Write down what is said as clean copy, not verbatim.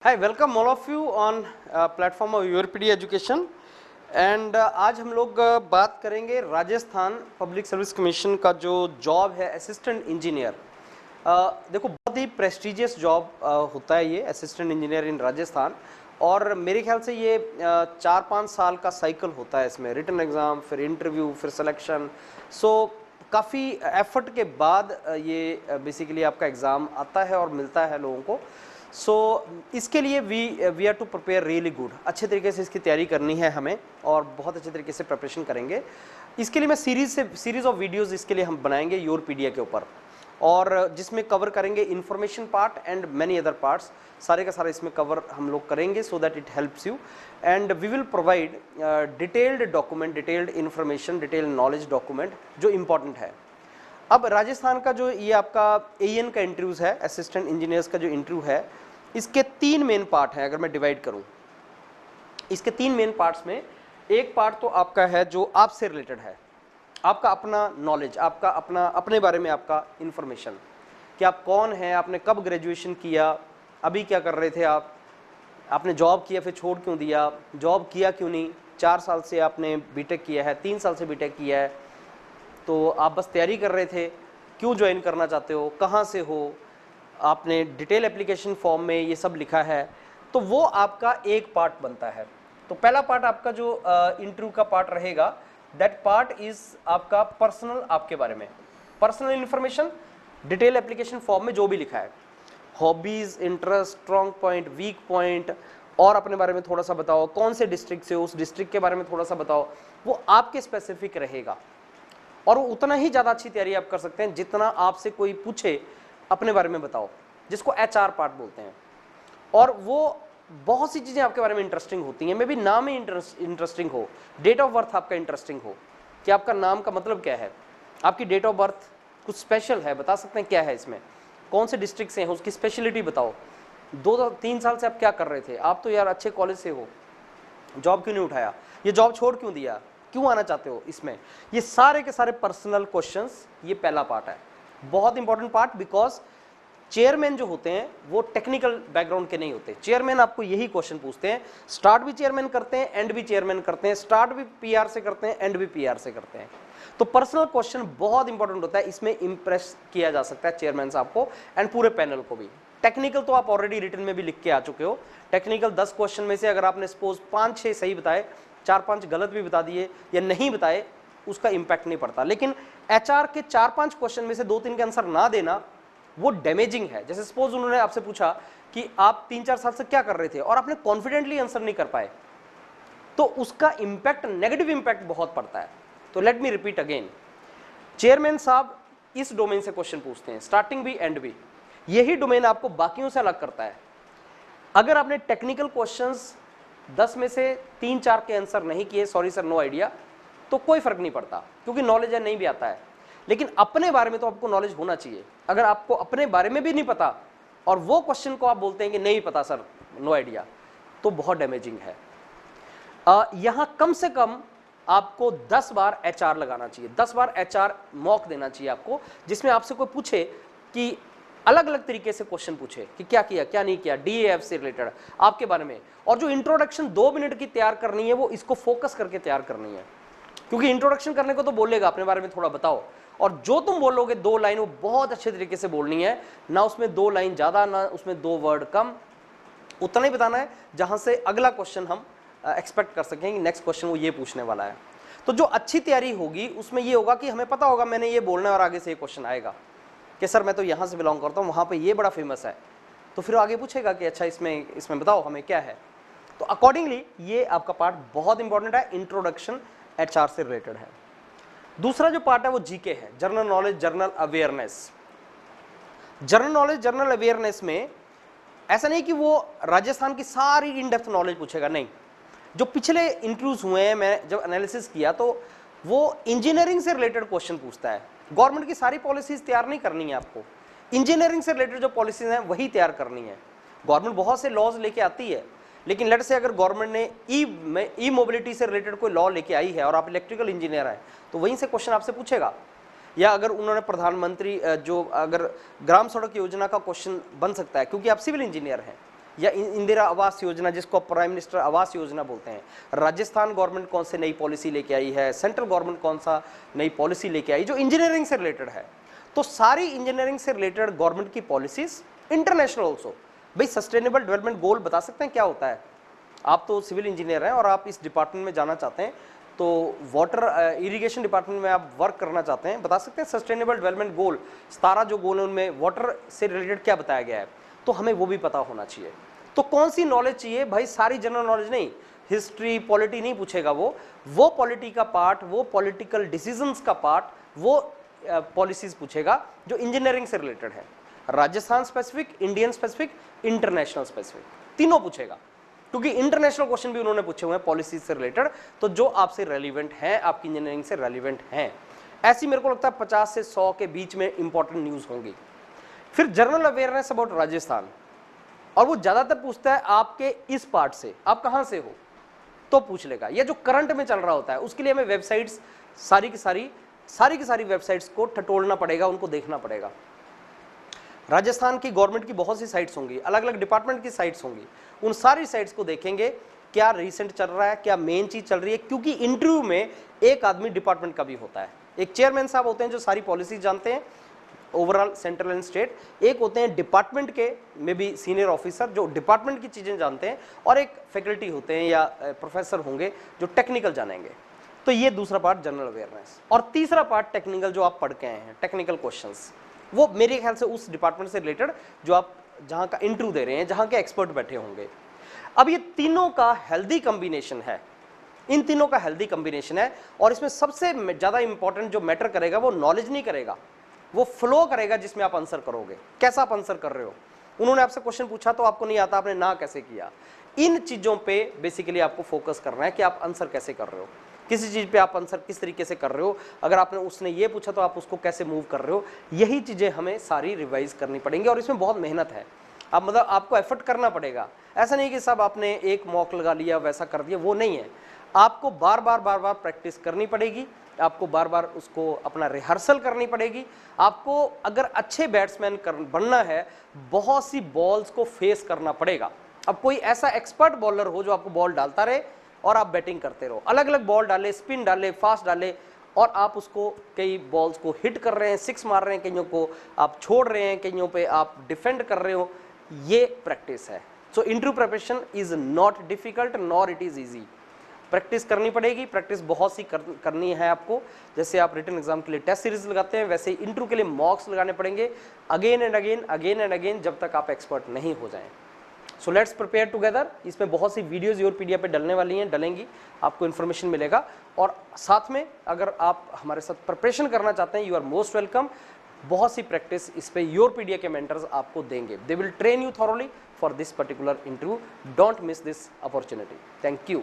Hi, welcome all of you on platform of URPD education and आज हम लोग बात करेंगे राजस्थान पब्लिक सर्विस कमीशन का जो जॉब है असिस्टेंट इंजीनियर। देखो बहुत ही प्रेस्टिजियस जॉब होता है ये असिस्टेंट इंजीनियर इन राजस्थान, और मेरे ख्याल से ये 4-5 साल का साइकिल होता है। इसमें रिटन एग्ज़ाम, फिर इंटरव्यू, फिर सिलेक्शन। सो काफ़ी एफर्ट के बाद ये बेसिकली आपका एग्ज़ाम आता है और मिलता है लोगों को। सो इसके लिए we are to prepare really good. अच्छे तरीके से इसकी तैयारी करनी है हमें और बहुत अच्छे तरीके से प्रिपरेशन करेंगे। इसके लिए मैं सीरीज़ ऑफ वीडियोस इसके लिए हम बनाएंगे योरपीडिया के ऊपर, और जिसमें कवर करेंगे information part and many other parts. सारे का सारा इसमें कवर हम लोग करेंगे so that it helps you, and we will provide detailed document, detailed information, detailed knowledge document जो इम्पॉर्टेंट है। अब राजस्थान का जो ये आपका एएन का इंटरव्यूज़ है, असिस्टेंट इंजीनियर्स का जो इंटरव्यू है, इसके 3 मेन पार्ट हैं। अगर मैं डिवाइड करूं इसके 3 मेन पार्ट्स में, एक पार्ट तो आपका है जो आपसे रिलेटेड है, आपका अपना नॉलेज, आपका अपने बारे में आपका इन्फॉर्मेशन कि आप कौन हैं, आपने कब ग्रेजुएशन किया, अभी क्या कर रहे थे आपने जॉब किया फिर छोड़ क्यों दिया, जॉब किया क्यों नहीं, 4 साल से आपने बीटेक किया है, 3 साल से बीटेक किया है, तो आप बस तैयारी कर रहे थे, क्यों ज्वाइन करना चाहते हो, कहाँ से हो, आपने डिटेल एप्लीकेशन फॉर्म में ये सब लिखा है। तो वो आपका एक पार्ट बनता है। तो पहला पार्ट आपका जो इंटरव्यू का पार्ट रहेगा, दैट पार्ट इज आपका पर्सनल, आपके बारे में personal information, detail application form में जो भी लिखा है, hobbies, interest, strong point, weak point, और अपने बारे में थोड़ा सा बताओ, कौन से डिस्ट्रिक्ट से हो उस डिस्ट्रिक्ट के बारे में थोड़ा सा बताओ। वो आपके स्पेसिफिक रहेगा, और वो उतना ही ज़्यादा अच्छी तैयारी आप कर सकते हैं जितना आपसे कोई पूछे अपने बारे में बताओ, जिसको एचआर पार्ट बोलते हैं। और वो बहुत सी चीज़ें आपके बारे में इंटरेस्टिंग होती हैं, मे बी नाम ही इंटरेस्टिंग हो, डेट ऑफ बर्थ आपका इंटरेस्टिंग हो कि आपका नाम का मतलब क्या है, आपकी डेट ऑफ बर्थ कुछ स्पेशल है, बता सकते हैं क्या है इसमें, कौन से डिस्ट्रिक्ट से हैं, उसकी स्पेशलिटी बताओ, 2-3 साल से आप क्या कर रहे थे, आप तो यार अच्छे कॉलेज से हो, जॉब क्यों नहीं उठाया, ये जॉब छोड़ क्यों दिया, क्यों आना चाहते हो इसमें। ये सारे के सारे पर्सनल क्वेश्चंस, ये पहला पार्ट है, बहुत इंपॉर्टेंट पार्ट, बिकॉज चेयरमैन जो होते हैं वो टेक्निकल बैकग्राउंड के नहीं होते। चेयरमैन आपको यही क्वेश्चन पूछते हैं, स्टार्ट भी चेयरमैन करते हैं, एंड भी चेयरमैन करते हैं, स्टार्ट भी पीआर से करते हैं, एंड भी पीआर से करते हैं। तो पर्सनल क्वेश्चन बहुत इंपॉर्टेंट होता है, इसमें इंप्रेस किया जा सकता है चेयरमैन साहब को एंड पूरे पैनल को भी। टेक्निकल तो आप ऑलरेडी रिटन में भी लिख के आ चुके हो। टेक्निकल 10 क्वेश्चन में से अगर आपने सपोज 5-6 सही बताए, 4-5 गलत भी बता दिए या नहीं बताए, उसका इंपैक्ट नहीं पड़ता। लेकिन एचआर के 4-5 क्वेश्चन में से 2-3 के आंसर ना देना, वो डैमेजिंग है। जैसे सपोज उन्होंने आपसे पूछा कि आप 3-4 साल से क्या कर रहे थे और आपने कॉन्फिडेंटली आंसर नहीं कर पाए, तो उसका इंपैक्ट, नेगेटिव इंपैक्ट बहुत पड़ता है। तो let me repeat again, chairman साहब इस डोमेन से क्वेश्चन पूछते हैं, स्टार्टिंग भी एंड भी। यही डोमेन आपको बाकियों से अलग करता है। अगर आपने टेक्निकल क्वेश्चंस 10 में से 3-4 के आंसर नहीं किए, सॉरी सर नो आइडिया, तो कोई फर्क नहीं पड़ता, क्योंकि नॉलेज है, नहीं भी आता है। लेकिन अपने बारे में तो आपको नॉलेज होना चाहिए। अगर आपको अपने बारे में भी नहीं पता और वो क्वेश्चन को आप बोलते हैं कि नहीं पता सर, नो आइडिया, तो बहुत डैमेजिंग है। यहां कम से कम आपको 10 बार एचआर लगाना चाहिए, 10 बार एचआर मॉक देना चाहिए आपको, जिसमें आपसे कोई पूछे कि अलग अलग तरीके से क्वेश्चन पूछे कि क्या किया, क्या नहीं किया, डीएएफ से रिलेटेड आपके बारे में। और जो इंट्रोडक्शन 2 मिनट की तैयार करनी है, वो इसको फोकस करके तैयार करनी है, क्योंकि इंट्रोडक्शन करने को तो बोलेगा अपने बारे में थोड़ा बताओ, और जो तुम बोलोगे 2 लाइन, वो बहुत अच्छे तरीके से बोलनी है, ना उसमें 2 लाइन ज्यादा, ना उसमें 2 वर्ड कम, उतना ही बताना है जहां से अगला क्वेश्चन हम एक्सपेक्ट कर सकें कि नेक्स्ट क्वेश्चन वो ये पूछने वाला है। तो जो अच्छी तैयारी होगी उसमें ये होगा कि हमें पता होगा मैंने ये बोलना है और आगे से ये क्वेश्चन आएगा कि सर मैं तो यहाँ से बिलोंग करता हूँ, वहाँ पे ये बड़ा फेमस है, तो फिर आगे पूछेगा कि अच्छा इसमें बताओ हमें क्या है। तो अकॉर्डिंगली ये आपका पार्ट बहुत इंपॉर्टेंट है, इंट्रोडक्शन एचआर से रिलेटेड है। दूसरा जो पार्ट है वो जीके है, general knowledge, general awareness. General knowledge, general awareness में ऐसा नहीं कि वो राजस्थान की सारी इन डेप्थ नॉलेज पूछेगा, नहीं। जो पिछले इंटरव्यूज हुए हैं, मैं जब एनालिसिस किया, तो वो इंजीनियरिंग से रिलेटेड क्वेश्चन पूछता है। गवर्नमेंट की सारी पॉलिसीज तैयार नहीं करनी है आपको, इंजीनियरिंग से रिलेटेड जो पॉलिसीज हैं वही तैयार करनी है। गवर्नमेंट बहुत से लॉज लेके आती है, लेकिन लेट से अगर गवर्नमेंट ने ई मोबिलिटी से रिलेटेड कोई लॉ लेके आई है और आप इलेक्ट्रिकल इंजीनियर हैं, तो वहीं से क्वेश्चन आपसे पूछेगा। या अगर उन्होंने प्रधानमंत्री जो अगर ग्राम सड़क योजना का क्वेश्चन बन सकता है क्योंकि आप सिविल इंजीनियर हैं, या इंदिरा आवास योजना जिसको प्राइम मिनिस्टर आवास योजना बोलते हैं, राजस्थान गवर्नमेंट कौन से नई पॉलिसी लेके आई है, सेंट्रल गवर्नमेंट कौन सा नई पॉलिसी लेके आई जो इंजीनियरिंग से रिलेटेड है। तो सारी इंजीनियरिंग से रिलेटेड गवर्नमेंट की पॉलिसीज, इंटरनेशनल ऑल्सो। भाई सस्टेनेबल डेवलपमेंट गोल बता सकते हैं क्या होता है? आप तो सिविल इंजीनियर हैं और आप इस डिपार्टमेंट में जाना चाहते हैं, तो वाटर इरिगेशन डिपार्टमेंट में आप वर्क करना चाहते हैं, बता सकते हैं सस्टेनेबल डेवलपमेंट गोल 17 जो गोल है उनमें वाटर से रिलेटेड क्या बताया गया है? तो हमें वो भी पता होना चाहिए। तो कौन सी नॉलेज चाहिए भाई? सारी जनरल नॉलेज नहीं, हिस्ट्री पॉलिटी नहीं पूछेगा वो पॉलिटी का पार्ट, वो पॉलिटिकल डिसीजंस का पार्ट, वो पॉलिसीज पूछेगा जो इंजीनियरिंग से रिलेटेड है। Rajasthan specific, Indian specific, international specific, तीनों पूछेगा, क्योंकि इंटरनेशनल क्वेश्चन भी उन्होंने पूछे हुए हैं पॉलिसीज से रिलेटेड, तो जो आपसे रेलिवेंट है, आपकी इंजीनियरिंग से रेलिवेंट हैं। ऐसी मेरे को लगता है 50 से 100 के बीच में इंपॉर्टेंट न्यूज होंगी। फिर जनरल अवेयरनेस अबाउट राजस्थान, और वो ज्यादातर पूछता है आपके इस पार्ट से, आप कहां से हो तो पूछ लेगा। ये जो करंट में चल रहा होता है उसके लिए हमें वेबसाइट्स सारी की सारी वेबसाइट्स को टटोलना पड़ेगा, उनको देखना पड़ेगा। राजस्थान की गवर्नमेंट की बहुत सी साइट्स होंगी, अलग अलग डिपार्टमेंट की साइट्स होंगी, उन सारी साइट्स को देखेंगे क्या रिसेंट चल रहा है, क्या मेन चीज चल रही है, क्योंकि इंटरव्यू में एक आदमी डिपार्टमेंट का भी होता है। एक चेयरमैन साहब होते हैं जो सारी पॉलिसीज जानते हैं ओवरऑल सेंट्रल एंड स्टेट, एक होते हैं डिपार्टमेंट के में भी सीनियर ऑफिसर जो डिपार्टमेंट की चीजें जानते हैं, और एक फैकल्टी होते हैं या प्रोफेसर होंगे जो टेक्निकल जानेंगे। तो ये दूसरा पार्ट जनरल अवेयरनेस। और तीसरा पार्ट टेक्निकल, जो आप पढ़ के आए हैं टेक्निकल क्वेश्चंस, वो मेरे ख्याल से उस डिपार्टमेंट से रिलेटेड जो आप जहां का इंटरव्यू दे रहे हैं, जहां के एक्सपर्ट बैठे होंगे। अब ये तीनों का हेल्दी कॉम्बिनेशन है, इन तीनों का हेल्दी कॉम्बिनेशन है, और इसमें सबसे ज्यादा इंपॉर्टेंट जो मैटर करेगा वो नॉलेज नहीं करेगा, वो फ्लो करेगा जिसमें आप आंसर करोगे, कैसा आप आंसर कर रहे हो। उन्होंने आपसे क्वेश्चन पूछा तो आपको नहीं आता, आपने ना कैसे किया। इन चीजों पे बेसिकली आपको फोकस करना है कि आप आंसर कैसे कर रहे हो, किसी चीज पे आप आंसर किस तरीके से कर रहे हो। अगर आपने उसने ये पूछा तो आप उसको कैसे मूव कर रहे हो, यही चीजें हमें सारी रिवाइज करनी पड़ेंगी, और इसमें बहुत मेहनत है। अब मतलब आपको एफर्ट करना पड़ेगा, ऐसा नहीं कि सब आपने एक मॉक लगा लिया वैसा कर दिया, वो नहीं है। आपको बार बार प्रैक्टिस करनी पड़ेगी, आपको बार बार उसको अपना रिहर्सल करनी पड़ेगी। आपको अगर अच्छे बैट्समैन बनना है, बहुत सी बॉल्स को फेस करना पड़ेगा। अब कोई ऐसा एक्सपर्ट बॉलर हो जो आपको बॉल डालता रहे और आप बैटिंग करते रहो, अलग अलग बॉल डाले, स्पिन डाले, फास्ट डाले, और आप उसको कई बॉल्स को हिट कर रहे हैं, सिक्स मार रहे हैं, कईयों को आप छोड़ रहे हैं, कईयों पे आप डिफेंड कर रहे हो, ये प्रैक्टिस है। So interview preparation is not difficult nor it is easy. Practice करनी पड़ेगी, प्रैक्टिस बहुत सी करनी है आपको। जैसे आप रिटन एग्जाम के लिए टेस्ट सीरीज लगाते हैं, वैसे इंटरव्यू के लिए मॉक्स लगाने पड़ेंगे अगेन एंड अगेन जब तक आप एक्सपर्ट नहीं हो जाएं। So let's prepare together. इसमें बहुत सी वीडियोस योर पीडिया पे डलने वाली हैं, डलेंगी, आपको इन्फॉर्मेशन मिलेगा। और साथ में अगर आप हमारे साथ प्रिपरेशन करना चाहते हैं, यू आर मोस्ट वेलकम। बहुत सी प्रैक्टिस इस पे योर पीडिया के मेंटर्स आपको देंगे, they will train you thoroughly for this particular interview. Don't miss this opportunity. Thank you.